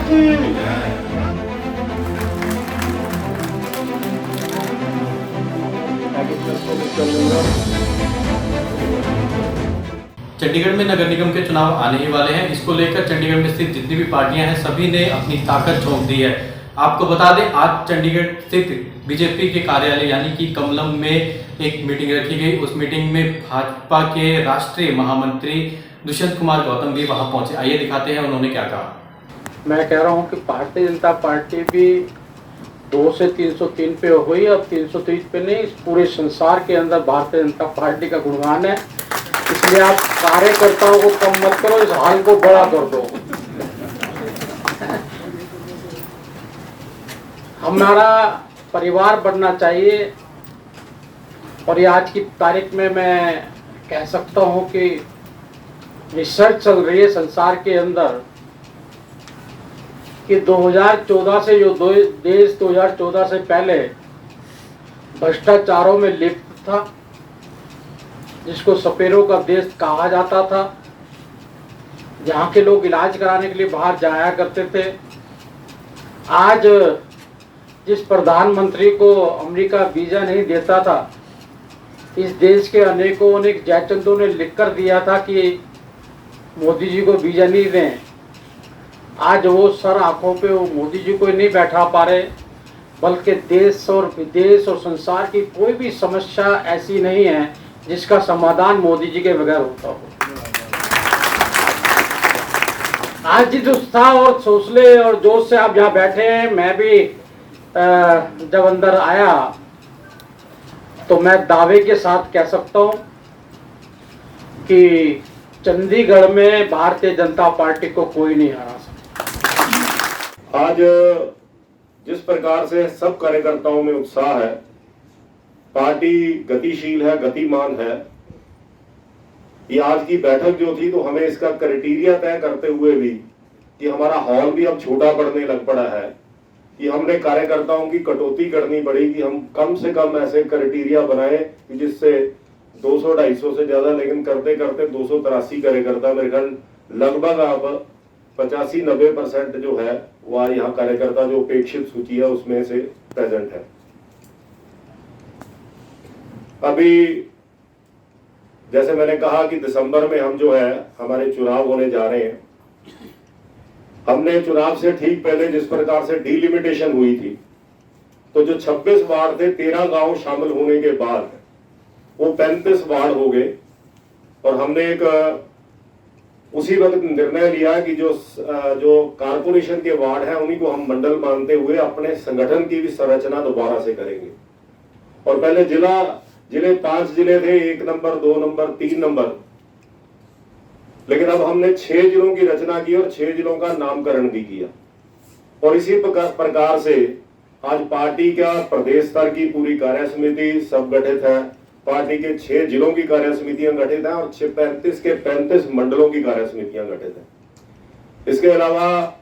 चंडीगढ़ में नगर निगम के चुनाव आने ही वाले हैं। इसको लेकर चंडीगढ़ में स्थित जितनी भी पार्टियां हैं सभी ने अपनी ताकत झोंक दी है। आपको बता दें, आज चंडीगढ़ स्थित बीजेपी के कार्यालय यानी कि कमलम में एक मीटिंग रखी गई। उस मीटिंग में भाजपा के राष्ट्रीय महामंत्री दुष्यंत कुमार गौतम भी वहां पहुंचे। आइए दिखाते हैं उन्होंने क्या कहा। मैं कह रहा हूं कि भारतीय जनता पार्टी भी 2 से 303 पे हुई, अब 330 पे नहीं। इस पूरे संसार के अंदर भारतीय जनता पार्टी का गुणगान है, इसलिए आप कार्यकर्ताओं को कम मत करो, इस हाल को बड़ा कर दो। हमारा परिवार बढ़ना चाहिए और ये आज की तारीख में मैं कह सकता हूं कि रिसर्च चल रही है संसार के अंदर कि 2014 से जो देश 2014 से पहले भ्रष्टाचारों में लिप्त था, जिसको सपेरों का देश कहा जाता था, जहाँ के लोग इलाज कराने के लिए बाहर जाया करते थे, आज जिस प्रधानमंत्री को अमेरिका वीजा नहीं देता था, इस देश के अनेक जयचंदों ने लिख कर दिया था कि मोदी जी को वीजा नहीं दें। आज वो सर आंखों पे वो मोदी जी को नहीं बैठा पा रहे, बल्कि देश और विदेश और संसार की कोई भी समस्या ऐसी नहीं है जिसका समाधान मोदी जी के बगैर होता हो। आज जिस उत्साह और हौसले और जोश से आप यहाँ बैठे हैं, मैं भी जब अंदर आया तो मैं दावे के साथ कह सकता हूँ कि चंडीगढ़ में भारतीय जनता पार्टी को कोई नहीं हरा सकता। आज जिस प्रकार से सब कार्यकर्ताओं में उत्साह है, पार्टी गतिशील है, गतिमान है। ये आज की बैठक जो थी तो हमें इसका क्राइटेरिया तय करते हुए भी कि हमारा हॉल भी अब छोटा पड़ने लग पड़ा है, कि हमने कार्यकर्ताओं की कटौती करनी पड़ी कि हम कम से कम ऐसे क्राइटेरिया बनाए कि जिससे 200-250 से ज्यादा, लेकिन करते करते 283 कार्यकर्ता मेरे ख्याल लगभग अब 85-90% जो है वह यहाँ कार्यकर्ता जो अपेक्षित सूची है उसमें से प्रेजेंट है। अभी जैसे मैंने कहा कि दिसंबर में हम जो है हमारे चुनाव होने जा रहे हैं। हमने चुनाव से ठीक पहले जिस प्रकार से डिलिमिटेशन हुई थी, तो जो 26 वार्ड थे 13 गांव शामिल होने के बाद वो 35 वार्ड हो गए और हमने एक उसी वक्त निर्णय लिया कि जो कारपोरेशन के वार्ड हैं उन्हीं को हम मंडल मानते हुए अपने संगठन की भी संरचना दोबारा से करेंगे। और पहले जिले 5 जिले थे, 1 नंबर, 2 नंबर, 3 नंबर, लेकिन अब हमने 6 जिलों की रचना की और 6 जिलों का नामकरण भी किया। और इसी प्रकार से आज पार्टी का प्रदेश स्तर की पूरी कार्य समिति सब गठित है, पार्टी के 6 जिलों की कार्य समितियां गठित हैं और 35 के 35 मंडलों की कार्य समितियां गठित हैं। इसके अलावा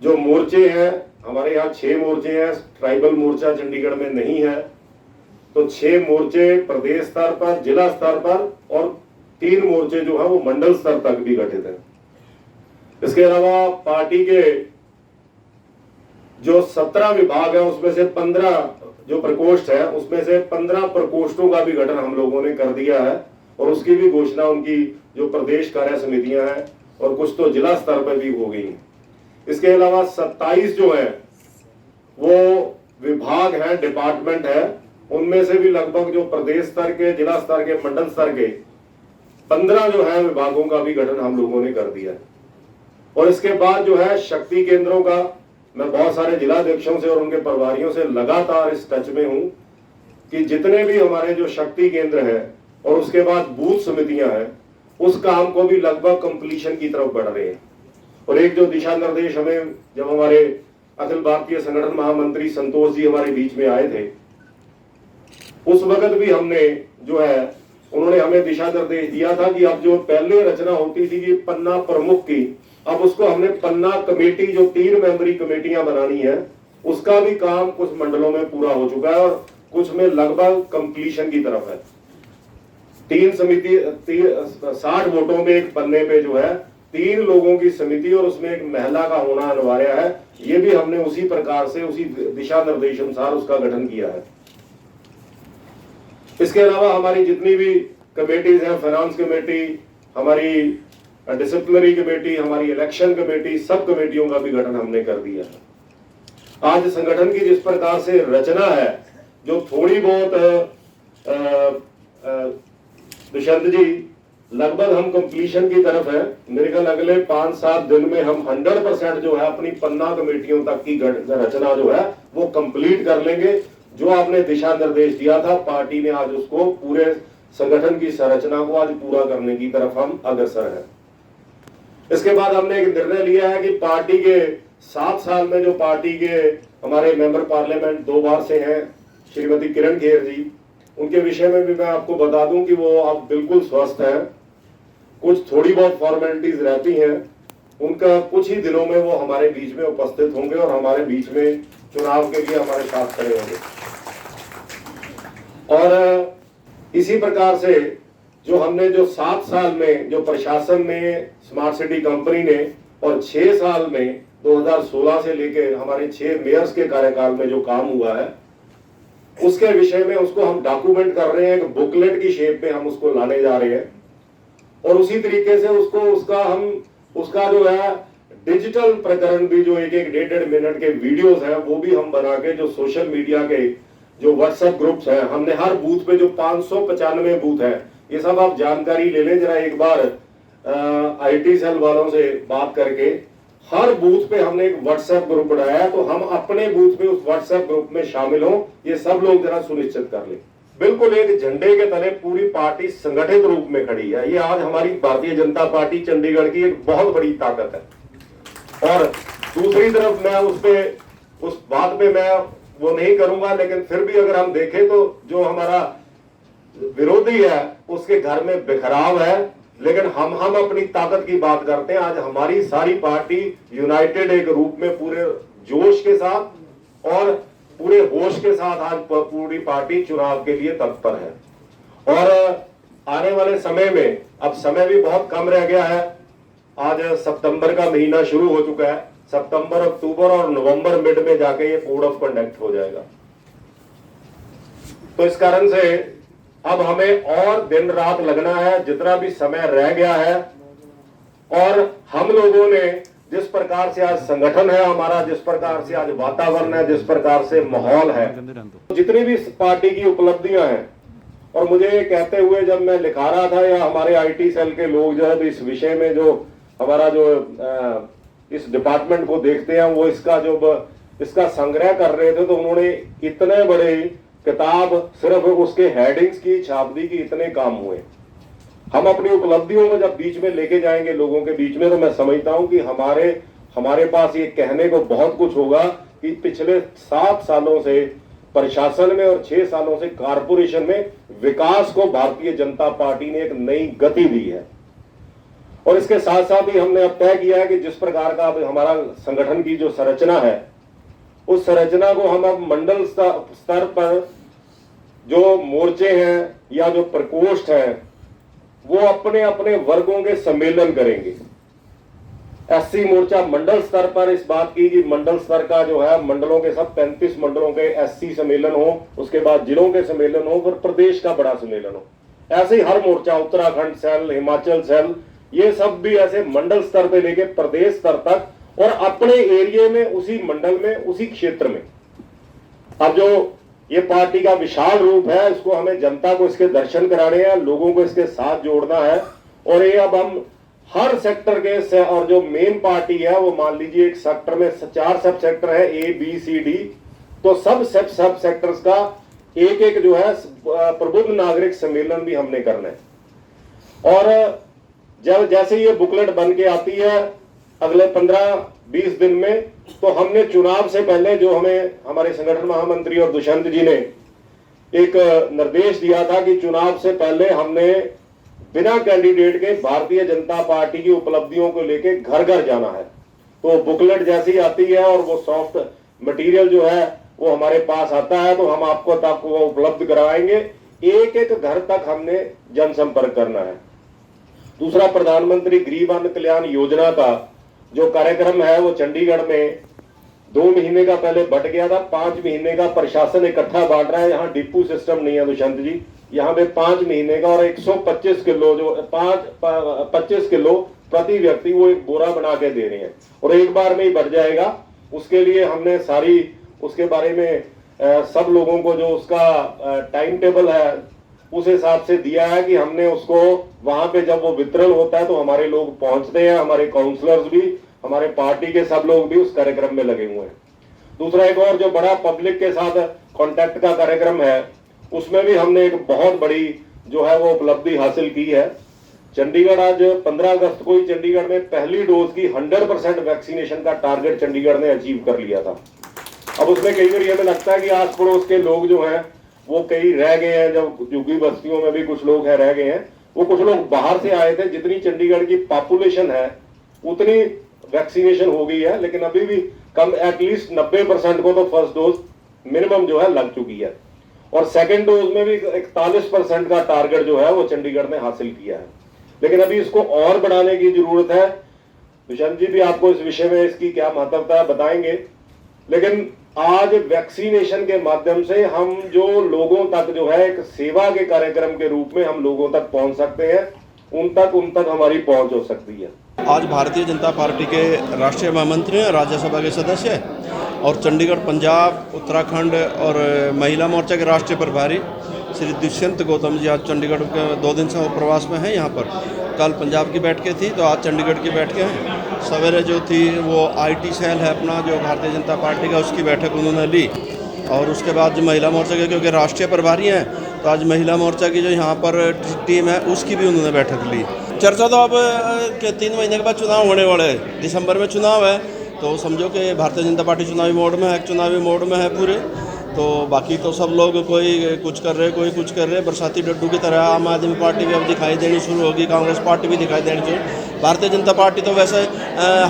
जो मोर्चे हैं, हमारे यहाँ 6 मोर्चे हैं। ट्राइबल मोर्चा चंडीगढ़ में नहीं है, तो 6 मोर्चे प्रदेश स्तर पर, जिला स्तर पर और 3 मोर्चे जो है वो मंडल स्तर तक भी गठित है। इसके अलावा पार्टी के जो 17 विभाग है उसमें से 15 जो प्रकोष्ठ है उसमें से 15 प्रकोष्ठों का भी गठन हम लोगों ने कर दिया है और उसकी भी घोषणा उनकी जो प्रदेश कार्य समितियां हैं और कुछ तो जिला स्तर पर भी हो गई हैं। इसके अलावा 27 जो है वो विभाग हैं, डिपार्टमेंट है, उनमें से भी लगभग जो प्रदेश स्तर के, जिला स्तर के, मंडल स्तर के 15 जो है विभागों का भी गठन हम लोगों ने कर दिया है। और इसके बाद जो है शक्ति केंद्रों का, मैं बहुत सारे जिलाध्यक्षों से और उनके प्रभारियों से लगातार इस टच में हूं कि जितने भी हमारे जो शक्ति केंद्र हैं और उसके बाद बूथ समितियां हैं, उस काम को भी लगभग कंप्लीशन की तरफ बढ़ रहे हैं। और एक जो दिशा निर्देश हमें जब हमारे अखिल भारतीय संगठन महामंत्री संतोष जी हमारे बीच में आए थे, उस वक्त भी हमने जो है उन्होंने हमें दिशा निर्देश दिया था कि अब जो पहले रचना होती थी कि पन्ना प्रमुख की, अब उसको हमने पन्ना कमेटी, जो 3 मेंबरी कमेटियां बनानी है, उसका भी काम कुछ मंडलों में पूरा हो चुका है और कुछ में लगभग कंप्लीशन की तरफ है। 3 समिति 60 वोटों में एक पन्ने पे जो है 3 लोगों की समिति और उसमें एक महिला का होना अनिवार्य है। ये भी हमने उसी प्रकार से उसी दिशा निर्देश अनुसार उसका गठन किया है। इसके अलावा हमारी जितनी भी कमेटीज हैं, फाइनेंस कमेटी, हमारी डिसिप्लिनरी कमेटी, हमारी इलेक्शन कमेटी, सब कमेटियों का भी गठन हमने कर दिया है। आज संगठन की जिस प्रकार से रचना है, जो थोड़ी बहुत दुष्यंत जी लगभग हम कंप्लीशन की तरफ है। मेरे ख्याल अगले 5-7 दिन में हम 100% जो है अपनी 15 कमेटियों तक की रचना जो है वो कंप्लीट कर लेंगे। जो आपने दिशा निर्देश दिया था, पार्टी ने आज उसको पूरे संगठन की संरचना को आज पूरा करने की तरफ हम अग्रसर हैं। इसके बाद हमने एक निर्णय लिया है कि पार्टी के 7 साल में जो पार्टी के हमारे मेंबर पार्लियामेंट 2 बार से हैं, श्रीमती किरण खेर जी, उनके विषय में भी मैं आपको बता दूं कि वो अब बिल्कुल स्वस्थ हैं। कुछ थोड़ी बहुत फॉर्मेलिटीज रहती हैं, उनका कुछ ही दिनों में वो हमारे बीच में उपस्थित होंगे और हमारे बीच में चुनाव के लिए हमारे साथ खड़े होंगे। और इसी प्रकार से जो हमने जो 7 साल में जो प्रशासन में स्मार्ट सिटी कंपनी ने और 6 साल में 2016 से लेके हमारे 6 मेयर्स के कार्यकाल में जो काम हुआ है, उसके विषय में उसको हम डॉक्यूमेंट कर रहे हैं। एक बुकलेट की शेप में हम उसको लाने जा रहे हैं और उसी तरीके से उसका जो है डिजिटल प्रकरण भी, जो 1-1 मिनट के वीडियोस हैं, वो भी हम बना के जो सोशल मीडिया के जो व्हाट्सएप ग्रुप्स हैं, हमने हर बूथ पे जो 595 बूथ हैं, ये सब आप जानकारी ले लें जरा एक बार IT सेल वालों से बात करके। हर बूथ पे हमने एक व्हाट्सएप ग्रुप बनाया है, तो हम अपने बूथ में उस व्हाट्सएप ग्रुप में शामिल हों, ये सब लोग जरा सुनिश्चित कर लें। बिल्कुल एक झंडे के तले पूरी पार्टी संगठित रूप में खड़ी है। ये आज हमारी भारतीय जनता पार्टी चंडीगढ़ की एक बहुत बड़ी ताकत है। और दूसरी तरफ मैं उस बात पे मैं वो नहीं करूंगा, लेकिन फिर भी अगर हम देखें तो जो हमारा विरोधी है उसके घर में बिखराव है, लेकिन हम अपनी ताकत की बात करते हैं। आज हमारी सारी पार्टी यूनाइटेड एक रूप में पूरे जोश के साथ और पूरे होश के साथ आज पूरी पार्टी चुनाव के लिए तत्पर है। और आने वाले समय में, अब समय भी बहुत कम रह गया है, आज सितंबर का महीना शुरू हो चुका है, सितंबर, अक्टूबर और नवंबर मिड में जाके ये कोड ऑफ कंडक्ट हो जाएगा। तो इस कारण से अब हमें और दिन रात लगना है, जितना भी समय रह गया है। और हम लोगों ने जिस प्रकार से आज संगठन है हमारा, जिस प्रकार से आज वातावरण है, जिस प्रकार से माहौल है, जितनी भी पार्टी की उपलब्धियां हैं, और मुझे कहते हुए जब मैं लिखा रहा था या हमारे IT सेल के लोग जो है इस विषय में जो हमारा जो इस डिपार्टमेंट को देखते हैं, वो इसका संग्रह कर रहे थे, तो उन्होंने इतने बड़े किताब सिर्फ उसके हेडिंग्स की छाप दी कि इतने काम हुए। हम अपनी उपलब्धियों को जब बीच में लेके जाएंगे लोगों के बीच में, तो मैं समझता हूं कि हमारे पास ये कहने को बहुत कुछ होगा कि पिछले 7 सालों से प्रशासन में और 6 सालों से कारपोरेशन में विकास को भारतीय जनता पार्टी ने एक नई गति दी है। और इसके साथ साथ ही हमने अब तय किया है कि जिस प्रकार का अब हमारा संगठन की जो संरचना है, उस संरचना को हम अब मंडल स्तर पर जो मोर्चे हैं या जो प्रकोष्ठ हैं, वो अपने अपने वर्गों के सम्मेलन करेंगे। SC मोर्चा मंडल स्तर पर इस बात की कि मंडल स्तर का जो है मंडलों के सब 35 मंडलों के SC सम्मेलन हो, उसके बाद जिलों के सम्मेलन हो, फिर प्रदेश का बड़ा सम्मेलन हो। ऐसे ही हर मोर्चा, उत्तराखंड सेल, हिमाचल सेल, ये सब भी ऐसे मंडल स्तर पे लेके प्रदेश स्तर तक, और अपने एरिया में, उसी मंडल में, उसी क्षेत्र में। अब जो ये पार्टी का विशाल रूप है, इसको हमें जनता को इसके दर्शन कराने हैं, लोगों को इसके साथ जोड़ना है। और ये अब हम हर सेक्टर के और जो मेन पार्टी है वो मान लीजिए एक सेक्टर में 4 सब सेक्टर है, A, B, C, D, तो सब सेक्टर्स का एक जो है प्रबुद्ध नागरिक सम्मेलन भी हमने करना है। और जब जैसे ये बुकलेट बन के आती है अगले 15-20 दिन में, तो हमने चुनाव से पहले जो हमें हमारे संगठन महामंत्री और दुष्यंत जी ने एक निर्देश दिया था कि चुनाव से पहले हमने बिना कैंडिडेट के भारतीय जनता पार्टी की उपलब्धियों को लेके घर घर जाना है। तो बुकलेट जैसी आती है और वो सॉफ्ट मटेरियल जो है वो हमारे पास आता है, तो हम आपको तक वो उपलब्ध कराएंगे। एक एक घर तक हमने जनसंपर्क करना है। दूसरा, प्रधानमंत्री गरीब अन्न कल्याण योजना का जो कार्यक्रम है वो चंडीगढ़ में 2 महीने का पहले बट गया था, 5 महीने का प्रशासन इकट्ठा बांट रहा है। यहाँ डिपू सिस्टम नहीं है दुष्यंत जी, यहाँ पे 5 महीने का और 125 किलो जो 25 किलो प्रति व्यक्ति वो एक बोरा बना के दे रहे हैं और एक बार में ही बढ़ जाएगा। उसके लिए हमने सारी उसके बारे में सब लोगों को जो उसका टाइम टेबल है उस हिसाब से दिया है कि हमने उसको वहां पे जब वो वितरण होता है तो हमारे लोग पहुंचते हैं, हमारे काउंसलर्स भी, हमारे पार्टी के सब लोग भी उस कार्यक्रम में लगे हुए हैं। दूसरा, एक और जो बड़ा पब्लिक के साथ कांटेक्ट का कार्यक्रम है उसमें भी हमने एक बहुत बड़ी जो है वो उपलब्धि हासिल की है। चंडीगढ़ आज 15 अगस्त को ही चंडीगढ़ में पहली डोज की 100% वैक्सीनेशन का टारगेट चंडीगढ़ ने अचीव कर लिया था। अब उसमें कई बार ये हमें लगता है कि आस पड़ोस के लोग जो हैं वो कई रह गए हैं, जब झुग्गी बस्तियों में भी कुछ लोग हैं रह गए हैं, वो कुछ लोग बाहर से आए थे। जितनी चंडीगढ़ की पॉपुलेशन है उतनी वैक्सीनेशन हो गई है, लेकिन अभी भी कम एटलीस्ट 90% को तो फर्स्ट डोज मिनिमम जो है लग चुकी है और सेकेंड डोज में भी 41% का टारगेट जो है वो चंडीगढ़ ने हासिल किया है। लेकिन अभी इसको और बढ़ाने की जरूरत है। दुष्यंत जी भी आपको इस विषय में इसकी क्या महत्वता है बताएंगे, लेकिन आज वैक्सीनेशन के माध्यम से हम जो लोगों तक जो है एक सेवा के कार्यक्रम के रूप में हम लोगों तक पहुंच सकते हैं, उन तक हमारी पहुंच हो सकती है। आज भारतीय जनता पार्टी के राष्ट्रीय महामंत्री हैं, राज्यसभा के सदस्य हैं और चंडीगढ़, पंजाब, उत्तराखंड और महिला मोर्चा के राष्ट्रीय प्रभारी श्री दुष्यंत गौतम जी आज चंडीगढ़ के 2 दिन से वो प्रवास में हैं यहाँ पर। कल पंजाब की बैठकें थी तो आज चंडीगढ़ की बैठकें हैं। सवेरे जो थी वो IT सेल है अपना जो भारतीय जनता पार्टी का, उसकी बैठक उन्होंने ली और उसके बाद जो महिला मोर्चा के क्योंकि राष्ट्रीय प्रभारी हैं तो आज महिला मोर्चा की जो यहाँ पर टीम है उसकी भी उन्होंने बैठक ली। चर्चा तो अब 3 महीने के बाद चुनाव होने वाले हैं, दिसंबर में चुनाव है तो समझो कि भारतीय जनता पार्टी चुनावी मोड में है पूरे। तो बाकी तो सब लोग कोई कुछ कर रहे, कोई कुछ कर रहे, बरसाती डड्डू की तरह आम आदमी पार्टी भी अब दिखाई देनी शुरू होगी, कांग्रेस पार्टी भी दिखाई देनी शुरू। भारतीय जनता पार्टी तो वैसे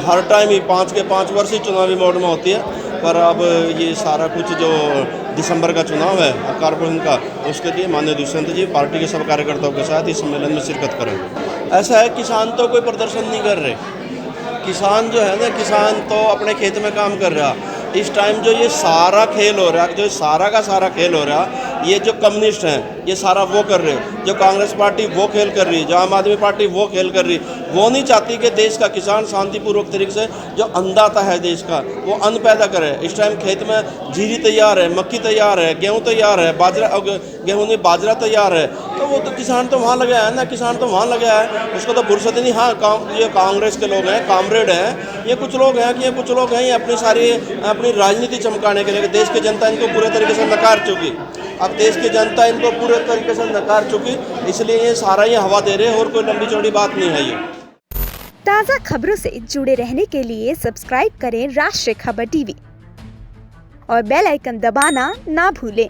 हर टाइम ही 5 के 5 वर्ष ही चुनावी मोड में होती है, पर अब ये सारा कुछ जो दिसंबर का चुनाव है कॉर्पोरेशन का, उसके लिए माननीय दुष्यंत जी पार्टी के सब कार्यकर्ताओं के साथ इस सम्मेलन में शिरकत करेंगे। ऐसा है, किसान तो कोई प्रदर्शन नहीं कर रहे, किसान जो है ना, किसान तो अपने खेत में काम कर रहा। इस टाइम जो ये सारा खेल हो रहा है, जो सारा का सारा खेल हो रहा, ये जो कम्युनिस्ट हैं ये सारा वो कर रहे, जो कांग्रेस पार्टी वो खेल कर रही, जो आम आदमी पार्टी वो खेल कर रही। वो नहीं चाहती कि देश का किसान शांतिपूर्वक तरीके से जो अन्नदाता है देश का वो अन्न पैदा करे। इस टाइम खेत में जीरी तैयार है, मक्की तैयार है, गेहूँ तैयार है, गेहूँ नहीं बाजरा तैयार है, तो वो तो किसान तो वहाँ लगा है ना, किसान तो वहाँ लगा है, उसको तो फुर्सत ही नहीं। हाँ, ये कांग्रेस के लोग हैं, कॉमरेड हैं, ये कुछ लोग हैं ये अपनी राजनीति चमकाने के लिए देश की जनता इनको पूरे तरीके से नकार चुकी। अब देश की जनता इनको पूरे तरीके से नकार चुकी, इसलिए ये सारा ये हवा दे रहे हैं और कोई लंबी चौड़ी बात नहीं है ये। ताज़ा खबरों से जुड़े रहने के लिए सब्सक्राइब करें राष्ट्रीय खबर टीवी और बेल आइकन दबाना ना भूलें।